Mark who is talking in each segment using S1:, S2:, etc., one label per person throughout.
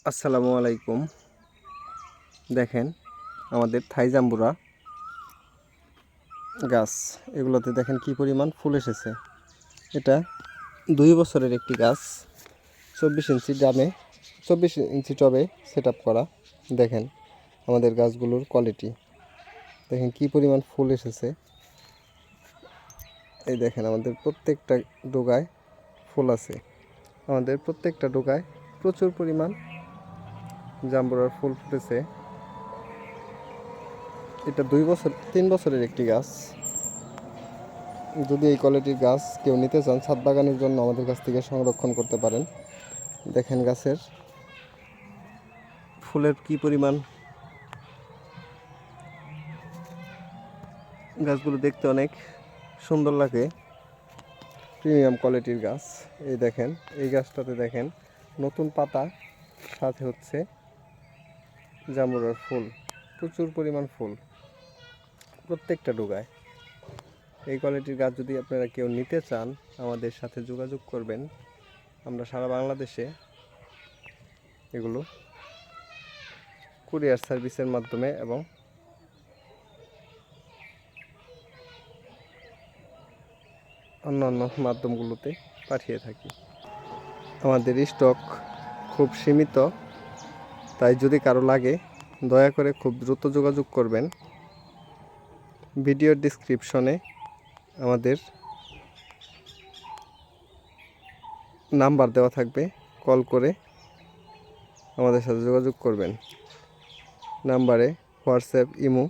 S1: আসসালামু আলাইকুম। দেখেন আমাদের থাই জাম্বুরা গাছ, এগুলোতে দেখেন কি পরিমাণ ফুল এসেছে। এটা 2 বছরের একটি গাছ, 24 ইঞ্চি ড্রামে 24 ইঞ্চি টবে সেট আপ করা। দেখেন আমাদের গাছগুলোর কোয়ালিটি, দেখেন কি পরিমাণ ফুল এসেছে। এই দেখেন আমাদের প্রত্যেকটা ডোগায় ফুল আছে, আমাদের প্রত্যেকটা ডোগায় প্রচুর পরিমাণ জাম্বুরার ফুল ফুটেছে। এটা 3 বছরের একটি গাছ। যদি এই কোয়ালিটির গাছ কেউ নিতে চান, ছাদ বাগানের জন্য আমাদের কাছ থেকে সংরক্ষণ করতে পারেন। দেখেন গাছের ফুলের কি পরিমাণ, গাছগুলো দেখতে অনেক সুন্দর লাগে, প্রিমিয়াম কোয়ালিটির গাছ। এই দেখেন এই গাছটাতে দেখেন নতুন পাতা, সাথে হচ্ছে জাম্বুরার ফুল, প্রচুর পরিমাণ ফুল প্রত্যেকটা ডোগায়। এই কোয়ালিটির গাছ যদি আপনারা কেউ নিতে চান, আমাদের সাথে যোগাযোগ করবেন। আমরা সারা বাংলাদেশে এগুলো কুরিয়ার সার্ভিসের মাধ্যমে এবং অন্যান্য মাধ্যমগুলোতে পাঠিয়ে থাকি। আমাদের স্টক খুব সীমিত, তাই যদি কারো লাগে দয়া করে খুব দ্রুত যোগাযোগ করবেন। ভিডিওর ডেসক্রিপশনে আমাদের নাম্বার দেওয়া থাকবে, কল করে আমাদের সাথে যোগাযোগ করবেন। নাম্বারে হোয়াটসঅ্যাপ, ইমো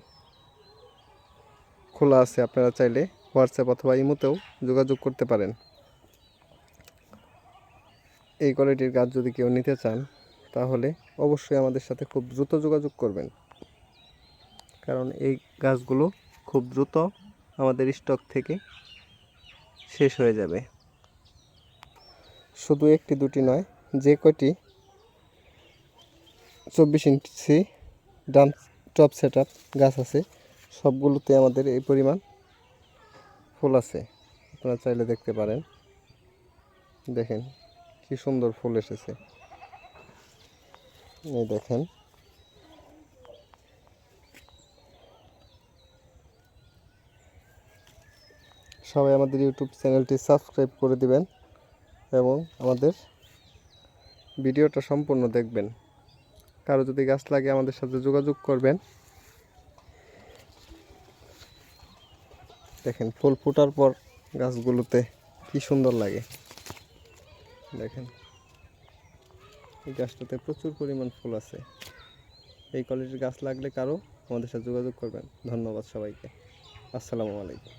S1: খোলা আছে, আপনারা চাইলে হোয়াটসঅ্যাপ অথবা ইমোতেও যোগাযোগ করতে পারেন। এই কোয়ালিটির গাছ যদি কেউ নিতে চান, তাহলে অবশ্যই আমাদের সাথে খুব দ্রুত যোগাযোগ করবেন, কারণ এই গাছগুলো খুব দ্রুত আমাদের স্টক থেকে শেষ হয়ে যাবে। শুধু একটি দুটি নয়, যে কয়টি 24 ইঞ্চি ড্রাম টপ সেট আপ গাছ আছে, সবগুলোতে আমাদের এই পরিমাণ ফুল আছে। আপনারা চাইলে দেখতে পারেন। দেখেন কি সুন্দর ফুল এসেছে। এই দেখেন সবাই আমাদের ইউটিউব চ্যানেলটি সাবস্ক্রাইব করে দিবেন এবং আমাদের ভিডিওটা সম্পূর্ণ দেখবেন। কারো যদি গাছ লাগে আমাদের সাথে যোগাযোগ করবেন। দেখেন ফুল ফোটার পর গাছগুলোতে কি সুন্দর লাগে। দেখেন এই গাছটাতে প্রচুর পরিমাণ ফুল আছে। এই কোয়ালিটির গাছ লাগলে কারো আমাদের সাথে যোগাযোগ করবেন। ধন্যবাদ সবাইকে। আসসালামু আলাইকুম।